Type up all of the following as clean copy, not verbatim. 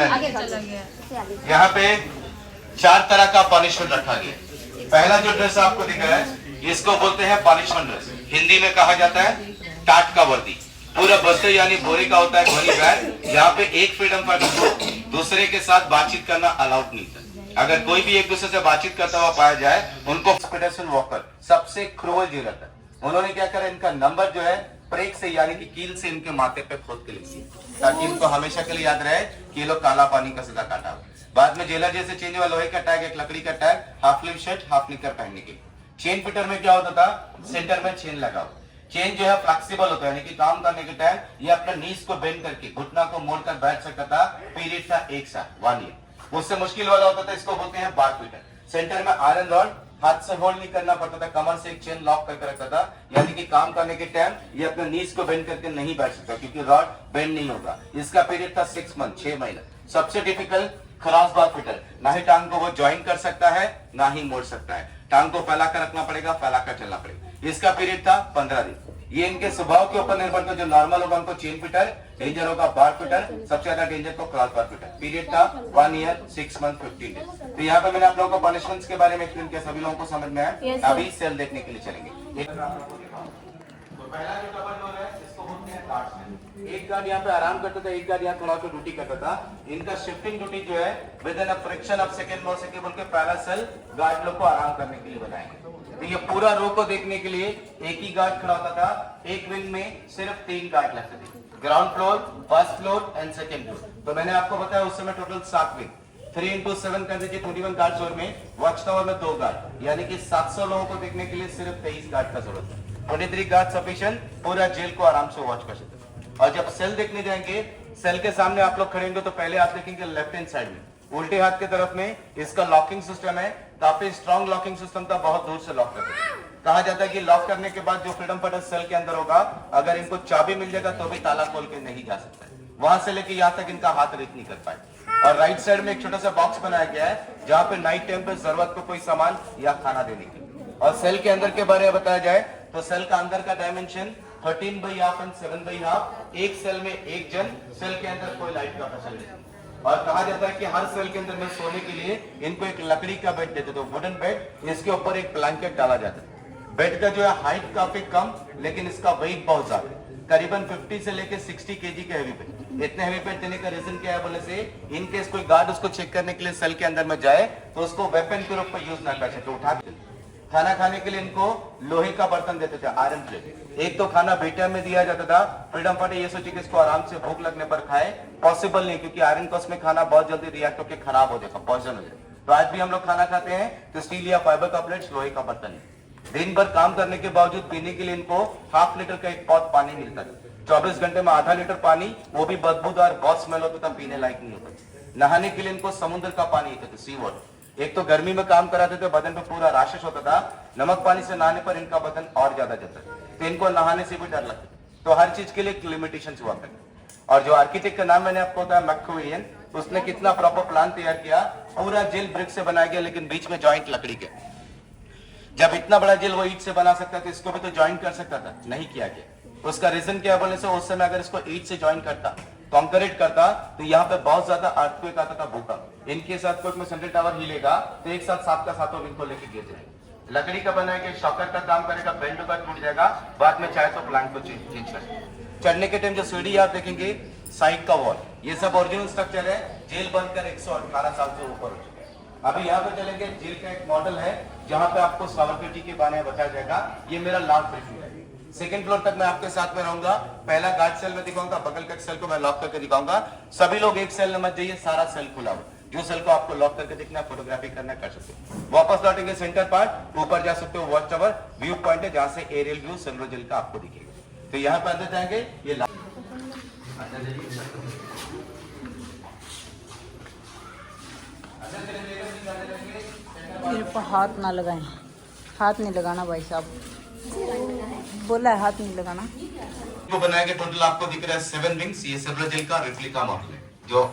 नहीं। यहाँ पे 4 तरह का पनिशमेंट रखा गया। पहला जो ड्रेस आपको दिख रहा है इसको बोलते हैं पनिशमेंट ड्रेस, हिंदी में कहा जाता है टाट का वर्दी। पूरा बस्ते यानी बोरे का होता है घोनी बैग। यहाँ पे एक फ्रीडम फाइटर को दूसरे के साथ बातचीत करना अलाउड नहीं था। अगर कोई भी एक दूसरे से बातचीत करता हुआ पाया जाए उनको पीटरसन वॉकर सबसे क्रूअल जेलर था। उन्होंने क्या करा, इनका नंबर जो है प्रेक से यानी कि कील से इनके माथे पे खोद के लिख दिया ताकि इनको हमेशा के लिए याद रहे कि ये लोग काला पानी का सजा काटा। बाद में जेलर जैसे चेंज हुआ, लोहे का टैग, एक लकड़ी का tag, half sleeve shirt, half निकर पहनने के। चेन फिटर में क्या होता था, सेंटर में चेन लगा। चेन जो है फ्लेक्सिबल होता है यानी कि काम करने के टाइम ये अपने नीज को बेंड करके घुटना को मोड़कर बैठ सकता था। पीरियड था 1 साल 1 ईयर। उससे मुश्किल वाला होता था, इसको बोलते हैं बार फिटर। सेंटर में आयरन रॉड, हाथ से होल्ड नहीं करना पड़ता था, कमर से एक चेन लॉक करके रखता था यानी कि काम करने के टाइम ये अपने नीज को बेंड करके नहीं बैठ सकता क्योंकि रॉड बेंड नहीं होगा। इसका पीरियड था 6 मंथ 6 महीने। सबसे डिफिकल्ट क्रॉस बार फिटर, ना ही टांग को वो ज्वाइन कर सकता है ना ही मोड़ सकता है। टांग को फैला कर रखना पड़ेगा, फैला कर चलना पड़ेगा। इसका पीरियड था 15 दिन। ये इनके स्वभाव के ऊपर निर्भर था। जो नॉर्मल होगा उनको चेन फिटर, डेंजर होगा बार फिटर, सबसे ज्यादा डेंजर को क्रॉस बार फिटर। पीरियड था 1 ईयर 6 मंथ 15 डेज। तो यहाँ पे मैंने आप लोगों को पनिशमेंट्स के बारे में एक्सप्लेन किया, सभी लोगों को समझ में आया। अभी सेल देखने के लिए चलेंगे। तो पहला जो डबल डोर है इसको बोलते हैं गार्ड सेल। एक गार्ड यहाँ पे आराम करता था, एक गार्ड यहाँ थोड़ा सा ड्यूटी करता था। इनका शिफ्टिंग ड्यूटी जो है with in a fraction of second more second बोल के पहला सेल गार्ड लोग को आराम करने के लिए बनाएंगे। तो ये पूरा रो को देखने के लिए एक ही गार्ड खड़ा होता था। एक विंग में सिर्फ 3 गार्ड लगते थे, ground floor, first floor and second floor. तो मैंने आपको बताया उस समय टोटल 7 विंग, 3 into 7 कर दीजिए 21 गार्ड जोन में। वॉच टावर में 2 गार्ड यानी कि 700 लोगों को देखने के लिए सिर्फ 23 गार्ड का जरूरत है। 23 गार्ड सफिशिएंट पूरा जेल को आराम से वॉच कर सकते हैं। और जब सेल देखने जाएंगे, सेल के सामने आप लोग खड़े होंगे तो पहले आप देखेंगे लेफ्ट हैंड साइड में उल्टे हाथ की तरफ में इसका लॉकिंग सिस्टम है। काफी स्ट्रॉन्ग लॉकिंग सिस्टम था, बहुत दूर से लॉक करते हैं। कहा जाता है कि लॉक करने के बाद जो फ्रीडम फाइटर सेल के अंदर होगा, अगर इनको चाबी मिल जाएगा तो भी ताला खोल के नहीं जा सकता है। वहां से लेके यहाँ तक इनका हाथ रीच नहीं कर पाए। और राइट साइड में एक छोटा सा बॉक्स बनाया गया है जहाँ पे नाइट टाइम पे जरूरत को कोई सामान या खाना देने की। और सेल के अंदर के बारे में बताया जाए तो सेल का अंदर का डायमेंशन 13/2 एंड 7/2। एक सेल में एक जन, सेल के अंदर कोई लाइट का फैसिलिटी नहीं। और कहा जाता है कि हर सेल के अंदर में सोने के लिए इनको एक लकड़ी का बेड देते थे, वुडन बेड। इसके ऊपर एक ब्लैंकेट डाला जाता है। बेड का जो है हाइट काफी कम लेकिन इसका वेट बहुत ज्यादा है, करीबन 50 से लेके 60 kg के हेवी बेड। इतने हेवी बेड देने का रीजन क्या है बोले से, इन केस कोई गार्ड उसको चेक करने के लिए सेल के अंदर में जाए तो उसको वेपन के रूप में यूज ना कर सके, उठा के। खाना खाने के लिए इनको लोहे का बर्तन देते थे, आयरन प्लेट। एक तो खाना बे टाइम में दिया जाता था। फ्रीडम फाइटर ये सोचे कि इसको आराम से भूख लगने पर खाए, पॉसिबल नहीं क्योंकि आयरन कॉस्ट में खाना बहुत जल्दी रिएक्ट होकर खराब हो जाएगा, पॉइजन हो जाएगा। तो आज भी हम लोग खाना खाते हैं तो स्टील या फाइबर का प्लेट, लोहे का बर्तन है। दिन भर काम करने के बावजूद पीने के लिए इनको ½ लीटर का एक पॉट पानी मिलता था। 24 घंटे में ½ लीटर पानी, वो भी बदबूदार, बहुत स्मेल होता था, पीने लायक नहीं होता। नहाने के लिए इनको समुद्र का पानी देते थे, सी वाटर। एक तो गर्मी में काम कराते थे, बदन पे पूरा राशेस होता था। नमक पानी से नहाने पर इनका बदन और ज्यादा जलता था, तो इनको नहाने से भी डर लगता था। तो हर चीज के लिए एक लिमिटेशन हुआ करता। और जो आर्किटेक्ट का नाम मैंने आपको बताया मैकक्विलियन, उसने कितना प्रॉपर प्लान तैयार किया। पूरा जेल ब्रिक से बनाया गया लेकिन बीच में जॉइंट लकड़ी के। जब इतना बड़ा जेल वो ईट से बना सकता था, इसको भी तो ज्वाइन कर सकता था, नहीं किया गया। उसका रीजन क्या बोलने से, उस समय अगर इसको ईट से ज्वाइन करता, कॉन्क्रीट करता, तो यहाँ पे बहुत ज्यादा अर्थक्वेक आता था, भूकंप। इनके साथ कोई में सेंट्रल टावर हिलेगा तो एक साथ 7 का 7 इनको लेके गिर जाएगा। लकड़ी का बनाया गया, शॉकर का काम करेगा, बेंड होगा, टूट जाएगा। बाद में चाहे तो प्लांट को चेंज कर। चढ़ने के टाइम जो सीढ़ी आप देखेंगे, साइड का वॉल, ये सब ओरिजिनल स्ट्रक्चर है। जेल बनकर 118 साल से ऊपर हो चुका है। अभी यहाँ पे चलेंगे, जेल का एक मॉडल है जहाँ पे आपको साबरमती के बारे में बताया जाएगा। ये मेरा लास्ट ब्रीफिंग है। सेकंड फ्लोर तक मैं आपके साथ में रहूंगा। पहला गार्ड सेल में दिखाऊंगा, बगल का सेल को मैं लॉक करके दिखाऊंगा। सभी लोग एक सेल में मत जाइए, सारा सेल खुला हुआ। जो सेल को आपको लॉक करके देखना, फोटोग्राफी करना, कर सकते हो। वापस लौटेंगे सेंटर पार्ट, ऊपर जा सकते हो, वॉच टावर व्यू पॉइंट है जहाँ से एरियल व्यू सेंट्रल जेल का आपको दिखेगा। तो यहाँ पे अंदर जाएंगे, ये मेरे पर हाथ ना लगाएं, हाथ नहीं लगाना भाई साहब, बोला है हाथ नहीं लगाना। जो बनाया गया टोटल आपको दिख रहा है 7 विंग्स। ये सेंट्रल जेल का रेप्लिका मॉडल है जो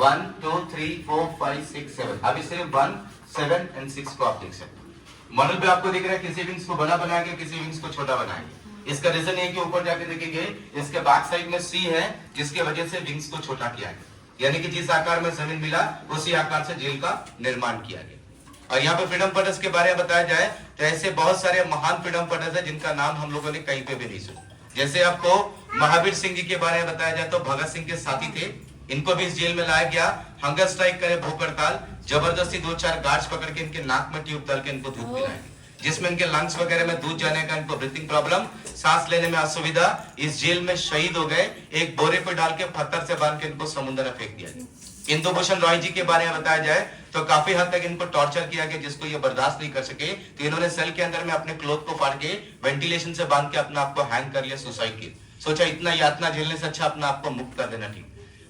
1 2 3 4 5 6 7, अभी सिर्फ 1 7 एंड 6 को आप देख सकते हो। मॉडल पे आपको दिख रहा है किसी विंग्स को बड़ा बनाया गया, किसी विंग्स को छोटा बनाया गया। इसका रीजन ये कि ऊपर जाके देखेंगे इसके बैक साइड में सी है, जिसके वजह से विंग्स को छोटा किया गया। यानी कि जिस आकार में जमीन मिला उसी आकार से जेल का निर्माण किया गया। और यहाँ पे फ्रीडम फाइटर्स के बारे में बताया जाए तो ऐसे बहुत सारे महान फ्रीडम फाइटर्स है जिनका नाम हम लोगों ने कहीं पे भी नहीं सुना। जैसे आपको महावीर सिंह जी के बारे में बताया जाए तो भगत सिंह के साथी थे, इनको भी इस जेल में लाया गया। हंगर स्ट्राइक करे, भूख हड़ताल, जबरदस्ती 2-4 गार्ड्स पकड़ के इनके नाक में ट्यूब डाल के इनको दूध पिलाएंगे, जिसमें इनके लंग्स वगैरह में दूध जाने का, इनको ब्रीथिंग प्रॉब्लम, सांस लेने में असुविधा। इस जेल में शहीद हो गए, एक बोरे पे डाल के पत्थर से बांध के इनको समुद्र में फेंक दिया गया। इंदु भूषण रॉय जी के बारे में बताया जाए तो काफी हद तक इनको टॉर्चर किया गया, जिसको ये बर्दाश्त नहीं कर सके तो इन्होंने सेल के अंदर में अपने क्लोथ को फाड़ के वेंटिलेशन से बांध के अपना आपको हैंग कर लिया, सुसाइड किया। सोचा इतना यातना झेलने से अच्छा अपना आपको मुक्त कर देना ठीक।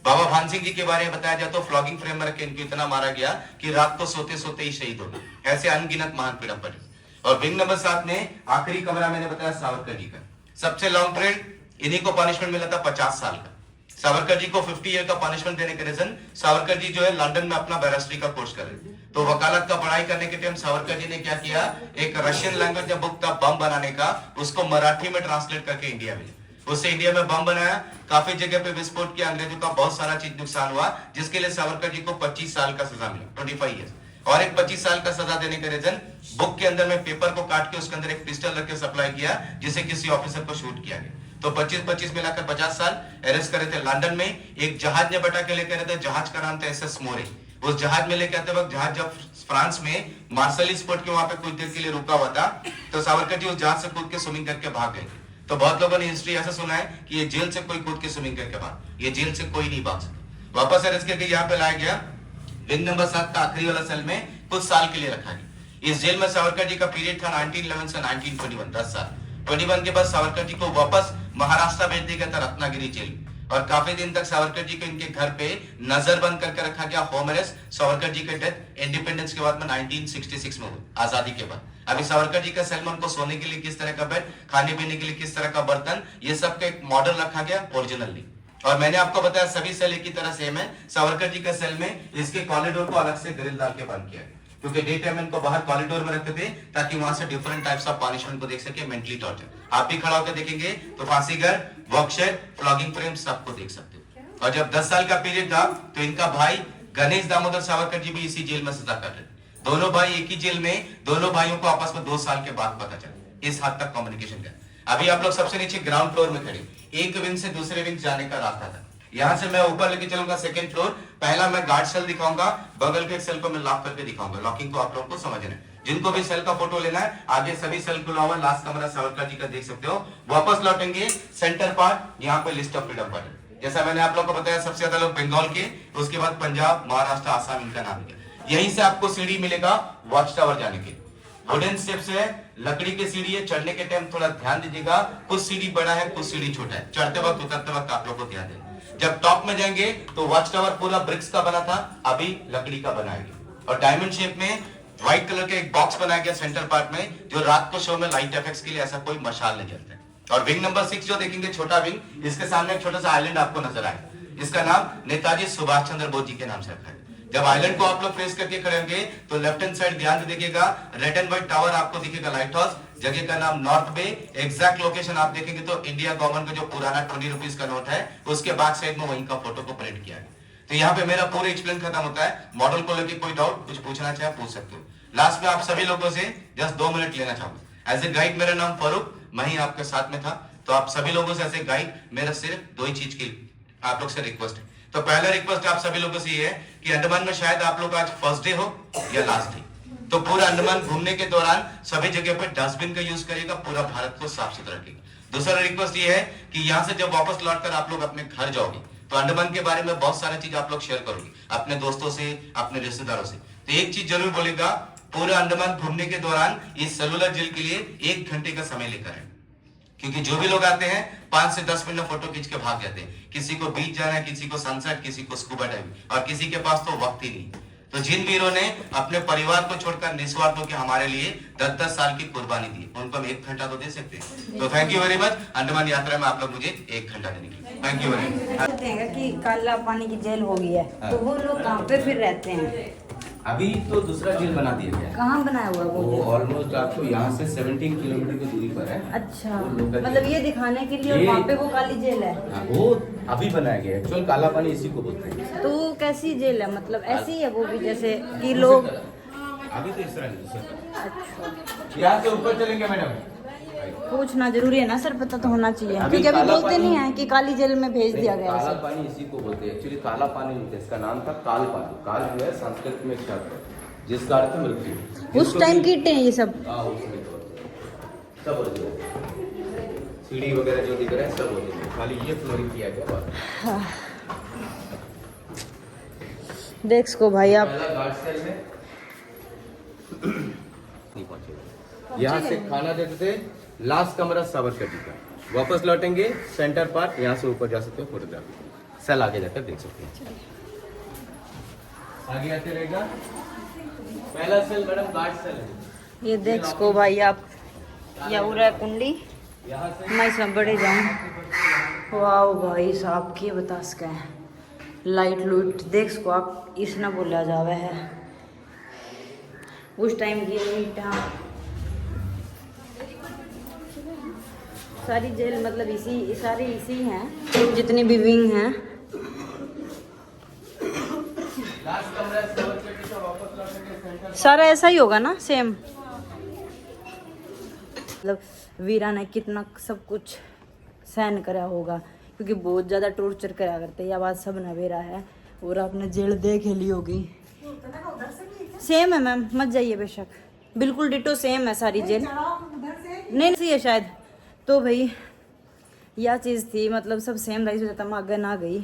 बाबा भान सिंह जी के बारे में बताया जाए तो फ्लॉगिंग फ्रेम में रख इनको इतना मारा गया कि रात को सोते सोते ही शहीद हो गए। ऐसे अनगिनत महान फ्रीडम फाइटर्स। और विंग नंबर 7 में आखिरी कमरा मैंने बताया सावरकर जी का, सबसे लॉन्ग पीरियड इन्हीं को पनिशमेंट मिला था 50 साल का। सावरकर जी को 50 ईयर का पनिशमेंट देने के रीजन, सावरकर जी जो है लंदन में अपना बैरिस्ट्री का कोर्स कर रहे थे, तो वकालत का पढ़ाई करने के टाइम सावरकर जी ने क्या किया, एक रशियन लैंग्वेज बुक था बम बनाने का, उसको मराठी में ट्रांसलेट करके इंडिया में, उससे इंडिया में बम बनाया, काफी जगह पे विस्फोट किया, अंग्रेजों का बहुत सारा चीज नुकसान हुआ, जिसके लिए सावरकर जी को 25 साल का सजा मिला, 25 ईयर्स। और एक 25 साल का सजा देने का रीजन, बुक के अंदर में पेपर को काट के उसके अंदर एक पिस्टल रख के सप्लाई किया, जिसे किसी ऑफिसर को शूट किया गया। तो 25-25 मिलाकर 50 साल। अरेस्ट करे थे लंदन में, एक जहाज ने बटा के लेकर आए थे, जहाज का नाम था एसएस मोरे। उस जहाज में लेकर आते वक्त जहाज जब फ्रांस में मार्शलिस पोर्ट के वहां पे कुछ देर के लिए रुका हुआ था, तो सावरकर जी उस जहाज से कूद के स्विमिंग करके भाग गए। तो बहुत लोगों ने हिस्ट्री ऐसा सुना है कि ये जेल से कोई कूद के स्विमिंग करके भाग, ये जेल से कोई नहीं भाग सकता। वापस अरेस्ट करके यहाँ पे लाया गया, विंग नंबर 7 का आखिरी वाला सेल में कुछ साल के लिए रखा गया। इस जेल में सावरकर जी का पीरियड था 1911 से 1921, 10 साल। 21 के बाद सावरकर जी को वापस महाराष्ट्र भेज दिया गया था, रत्नागिरी जेल। और काफी दिन तक सावरकर जी को इनके घर पे नजरबंद करके रखा गया, होम अरेस्ट। सावरकर जी का डेथ इंडिपेंडेंस के बाद में 1966 में हुई, आजादी के बाद। अभी सावरकर जी का सेल में उनको सोने के लिए किस तरह का बेड, खाने पीने के लिए किस तरह का बर्तन, ये सब का एक मॉडल रखा गया ओरिजिनली। और मैंने आपको बताया सभी सेल एक ही तरह सेम है। सावरकर जी का सेल में इसके कॉरिडोर को अलग से ग्रिल डाल के बंद किया गया, क्योंकि डे टाइम इनको बाहर कॉरिडोर में रखते थे ताकि वहां से डिफरेंट टाइप्स ऑफ पनिशमेंट को देख सके, मेंटली टॉर्चर। आप भी खड़ा होकर देखेंगे तो फांसी घर, वर्कशेड, फ्लॉगिंग फ्रेम सबको देख सकते हो। और जब 10 साल का पीरियड था तो इनका भाई गणेश दामोदर सावरकर जी भी इसी जेल में सजा काट रहे। दोनों भाई एक ही जेल में, दोनों भाइयों को आपस में 2 साल के बाद पता चला, इस हद तक कम्युनिकेशन का। अभी आप लोग सबसे नीचे ग्राउंड फ्लोर में खड़े, एक विंग से दूसरे विंग जाने का रास्ता था। यहां से मैं ऊपर लेके चलूंगा सेकंड फ्लोर। पहला मैं गार्ड सेल दिखाऊंगा, बगल के सेल को मैं लॉक करके दिखाऊंगा। लॉकिंग को आप लोगों को समझना है। जिनको भी सेल का फोटो लेना है, आगे सभी सेल खुला हुआ, लास्ट कमरा सावरकर जी का देख सकते हो। वापस लौटेंगे सेंटर पार्ट, यहाँ पे लिस्ट ऑफ फ्रीडम फाइटर। जैसा मैंने आप लोग को बताया सबसे ज्यादा लोग बंगाल के, उसके बाद पंजाब, महाराष्ट्र, आसाम, इनका नाम है। यहीं से आपको सीढ़ी मिलेगा वॉच टावर जाने के। वुडन स्टेप्स है, लकड़ी की सीढ़ी है। चढ़ने के टाइम थोड़ा ध्यान दीजिएगा, कुछ सीढ़ी बड़ा है, कुछ सीढ़ी छोटा है। चढ़ते वक्त उतरते वक्त आप लोग को ध्यान देना। जब टॉप में जाएंगे तो वॉच टावर पूरा ब्रिक्स का बना था, अभी लकड़ी का बनाएंगे। और डायमंड शेप में व्हाइट कलर का एक बॉक्स बनाया गया सेंटर पार्ट में, जो रात को शो में लाइट इफेक्ट्स के लिए ऐसा कोई मशाल नहीं जलता है। और विंग नंबर 6 जो देखेंगे, छोटा विंग, इसके सामने एक छोटा सा आइलैंड आपको नजर आए। इसका नाम नेताजी सुभाष चंद्र बोस जी के नाम से रखा है। जब आइलैंड को आप लोग फेस करके खड़े होंगे तो लेफ्ट हैंड साइड ध्यान से देखिएगा, रेड एंड व्हाइट टावर आपको दिखेगा, लाइट हाउस। जगह का नाम नॉर्थ बे। एग्जैक्ट लोकेशन आप देखेंगे तो इंडिया गवर्नमेंट का जो पुराना 20 रुपीज का नोट है, उसके बैक साइड में वहीं का फोटो को प्रिंट किया है। तो यहाँ पे मेरा पूरा एक्सप्लेन खत्म होता है। मॉडल को लेकर कोई डाउट, कुछ पूछना चाहे पूछ सकते हो। लास्ट में आप सभी लोगों से जस्ट 2 मिनट लेना चाहूंगा। एज ए गाइड मेरा नाम फारूक, मैं ही आपके साथ में था। तो आप सभी लोगों से एज ए गाइड मेरा सिर्फ 2 ही चीज की आप लोग से रिक्वेस्ट है। तो पहला रिक्वेस्ट आप सभी लोगों से ये है कि अंडमान में शायद आप लोग आज फर्स्ट डे हो या लास्ट डे, तो पूरा अंडमान घूमने के दौरान सभी जगह पे डस्टबिन का यूज करिएगा, पूरा भारत को साफ सुथरा रखिएगा। दूसरा रिक्वेस्ट ये है कि यहाँ से जब वापस लौटकर आप लोग अपने घर जाओगे तो अंडमान के बारे में बहुत सारी चीज आप लोग शेयर करोगे अपने दोस्तों से, अपने रिश्तेदारों से। तो एक चीज जरूर बोलेगा, पूरा अंडमान घूमने के दौरान इस सेलुलर जेल के लिए 1 घंटे का समय लेकर आए, क्योंकि जो भी लोग आते हैं 5 से 10 मिनट में फोटो खींच के भाग जाते हैं। किसी को बीच जाना है, किसी को सनसेट, किसी को स्कूबा डाइविंग, और किसी के पास तो वक्त ही नहीं। तो जिन वीरों ने अपने परिवार को छोड़कर निस्वार्थ होकर हमारे लिए 10-10 साल की कुर्बानी दी, उनको हम 1 घंटा तो दे सकते हैं। तो thank you very much. Andaman यात्रा में आप लोग मुझे 1 घंटा देने के लिए थैंक यू वेरी मच। कहते हैं कि काला पानी की जेल हो गई है, तो वो लोग कहाँ पे फिर रहते हैं? अभी तो दूसरा जेल बना दिया गया है। कहाँ बनाया हुआ है वो ऑलमोस्ट आपको यहाँ से 17 किलोमीटर की दूरी पर है। अच्छा, वो लोकल मतलब ये दिखाने के लिए ये- वहाँ पे वो काली जेल है। हाँ, वो अभी बनाया गया है। एक्चुअल काला पानी इसी को बोलते हैं। तो वो कैसी जेल है, मतलब ऐसी है वो भी जैसे कि लोग। अभी तो इस तरह नहीं। अच्छा, यहाँ से ऊपर चलेंगे मैडम। पूछना जरूरी है ना सर, पता तो होना चाहिए, अभी क्योंकि अभी काला बोलते पानी- नहीं है कि काली जेल में भेज दिया गया है काला सर। पानी इसी को बोलते हैं। एक्चुअली काला पानी नहीं था, इसका नाम था काल पानी। काल जो है संस्कृत में एक शब्द है जिसका अर्थ है मृत्यु। उस टाइम कीटे हैं ये सब। हाँ, उसमें तो सब ओरिजिनल सीढ़ी वगैरह जो दिख रहा है सब ओरिजिनल, खाली ये फ्लोरिंग किया गया बात। देख इसको भाई आप। पहला गार्ड सेल में नहीं पहुंचेगा। यहाँ से खाना देते थे, लास्ट कमरा साबरमती का। वापस लौटेंगे सेंटर पार्ट, यहाँ से ऊपर जा सकते हो फोटोग्राफी। सेल आगे जाकर देख सकते हैं, आगे आते रहेगा। पहला सेल मैडम गार्ड सेल है। ये देख इसको भाई आप, या उरा कुंडी, यहाँ से मैं इसमें बड़े जाऊँ। वाह भाई साहब की बता सके लाइट लूट देख इसको आप, इसने बोला जावे है उस टाइम की ईंटा। सारी जेल मतलब इसी सारी इसी हैं, जितनी भी विंग हैं। लास्ट कमरा साबरमती का, वापस लौटेंगे सेंटर। सारा ऐसा ही होगा ना सेम। मतलब वीरा ने कितना सब कुछ सहन करा होगा, क्योंकि बहुत ज़्यादा टॉर्चर करा करते हैं। यह बात सब नवेरा है, और आपने जेल देख ली होगी। सेम है मैम, मत जाइए बेशक, बिल्कुल डिटो सेम है सारी जेल। नहीं सही है शायद। तो भाई यह चीज़ थी, मतलब सब सेम रही, सोचा मैं आगे ना गई,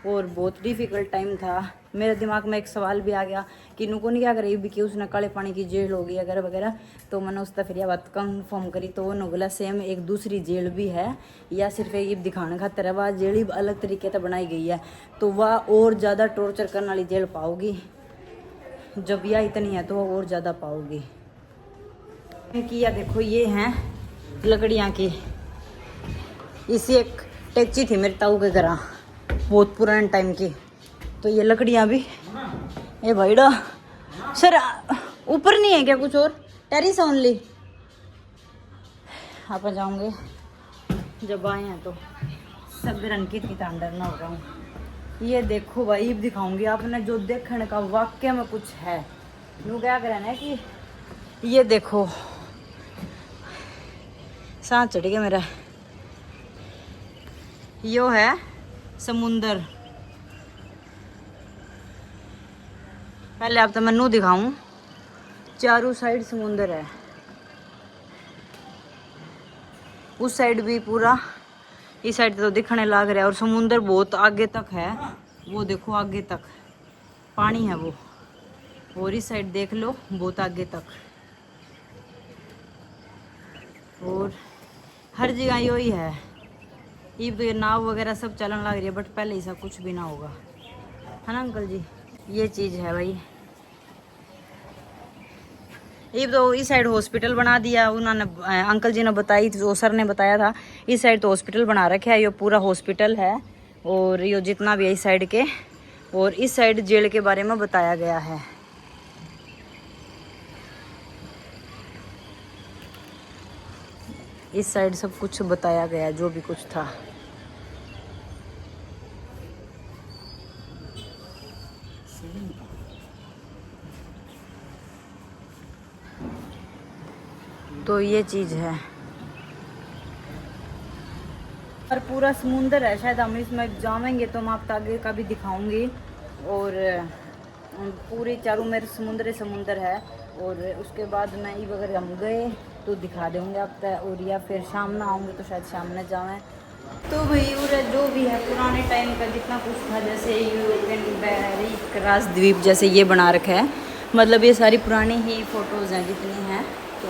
और बहुत डिफ़िकल्ट टाइम था। मेरे दिमाग में एक सवाल भी आ गया कि नुको नहीं क्या करेगी कि उसने काले पानी की जेल होगी वगैरह वगैरह। तो मैंने उसका फिर यह बात कंफर्म करी, तो वो बोला सेम एक दूसरी जेल भी है, या सिर्फ एक दिखाने खातर है, वह जेल ही अलग तरीके से बनाई गई है। तो वह और ज़्यादा टॉर्चर करने वाली जेल पाओगी, जब यह इतनी है तो वह और ज़्यादा पाओगी। कि यह देखो ये हैं लकड़ियाँ की, इसी एक टेची थी मेरे ताऊ के घर, बहुत पुराने टाइम की। तो ये लकड़ियाँ भी, ए भाईडा सर ऊपर नहीं है क्या कुछ और, टेरिस ओनली। आप जाऊंगे जब आए हैं तो सब रंग की इतनी अंडर ना हो रहा हूँ। ये देखो भाई दिखाऊंगी आपने, जो देखने का वाक्य में कुछ है। नू क्या करना है कि ये देखो सांस चढ़ गया मेरा। यो है समुंदर। पहले आप तो मैं नू दिखाऊं, चारों साइड समुंदर है। उस साइड भी पूरा, इस साइड तो दिखने लग रहा है, और समुंदर बहुत आगे तक है। वो देखो आगे तक पानी है वो, और इस साइड देख लो बहुत आगे तक। और हर जगह यो ही है। ये तो ये नाव वगैरह सब चलन लग रही है, बट पहले ऐसा कुछ भी ना होगा, है ना अंकल जी। ये चीज़ है भाई। ये तो इस साइड हॉस्पिटल बना दिया उन्होंने, अंकल जी ने बताई थी, वो सर ने बताया था। इस साइड तो हॉस्पिटल बना रखे है, ये पूरा हॉस्पिटल है, और ये जितना भी है इस साइड के। और इस साइड जेल के बारे में बताया गया है। इस साइड सब कुछ बताया गया है, जो भी कुछ था। तो ये चीज़ है, और पूरा समुंदर है। शायद हम इसमें जाएंगे तो मैं आपको आगे का भी दिखाऊंगी। और पूरी चारों मेरे समुंदर है। और उसके बाद में ये अगर हम गए तो दिखा देंगे आप तक, और या फिर शाम में आऊँगी तो शायद शाम में जाएँ। तो भाई और जो भी है पुराने टाइम का जितना कुछ था, जैसे यूरोपियन बैरिक राजद्वीप जैसे ये बना रखा है, मतलब ये सारी पुरानी ही फ़ोटोज़ हैं जितनी हैं। तो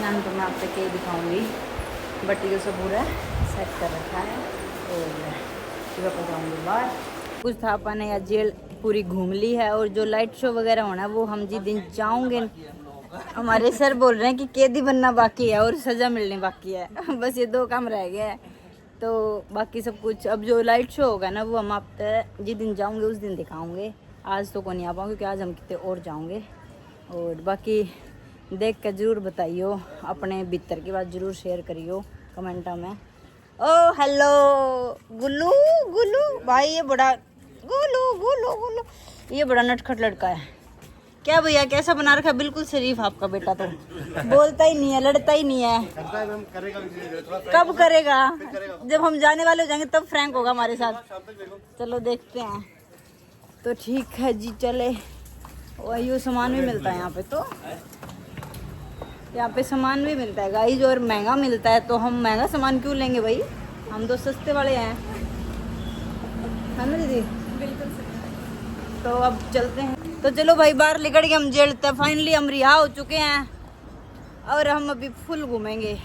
नाम तो मैं आप तक यही दिखाऊँगी, बट ये सब पूरा सेट कर रखा है। और सुबह को जाऊँगी बाहर। कुछ था अपन या जेल पूरी घूम ली है, और जो लाइट शो वगैरह होना है वो हम जिस दिन जाऊँगे। हमारे सर बोल रहे हैं कि कैदी बनना बाकी है और सज़ा मिलनी बाकी है। बस ये 2 काम रह गया है। तो बाकी सब कुछ अब जो लाइट शो होगा ना वो हम आप जिस दिन जाऊँगे उस दिन दिखाऊँगे। आज तो को नहीं आ पाऊँगी क्योंकि आज हम कितने और जाऊँगे। और बाकी देख कर ज़रूर बताइयो, अपने भीतर की बात ज़रूर शेयर करियो कमेंटा में। ओ हेलो गुल्लू, गुल्लू भाई ये बड़ा गोलू गोलू गोलू। ये बड़ा नटखट लड़का है। क्या भैया कैसा बना रखा है? बिल्कुल शरीफ आपका बेटा तो बोलता ही नहीं है, लड़ता ही नहीं है। कब करेगा? जब हम जाने वाले हो जाएंगे तब फ्रैंक होगा हमारे साथ। चलो देखते हैं। तो ठीक है जी, चले। वही सामान भी मिलता है यहाँ पे, तो यहाँ पे सामान भी मिलता है गाइस, और महंगा मिलता है। तो हम महंगा सामान क्यों लेंगे भाई, हम तो सस्ते वाले हैं, है ना दीदी? बिल्कुल। तो अब चलते हैं। तो चलो भाई, बाहर निकल के हम जेलते हैं। फाइनली हम रिहा हो चुके हैं और हम अभी फुल घूमेंगे।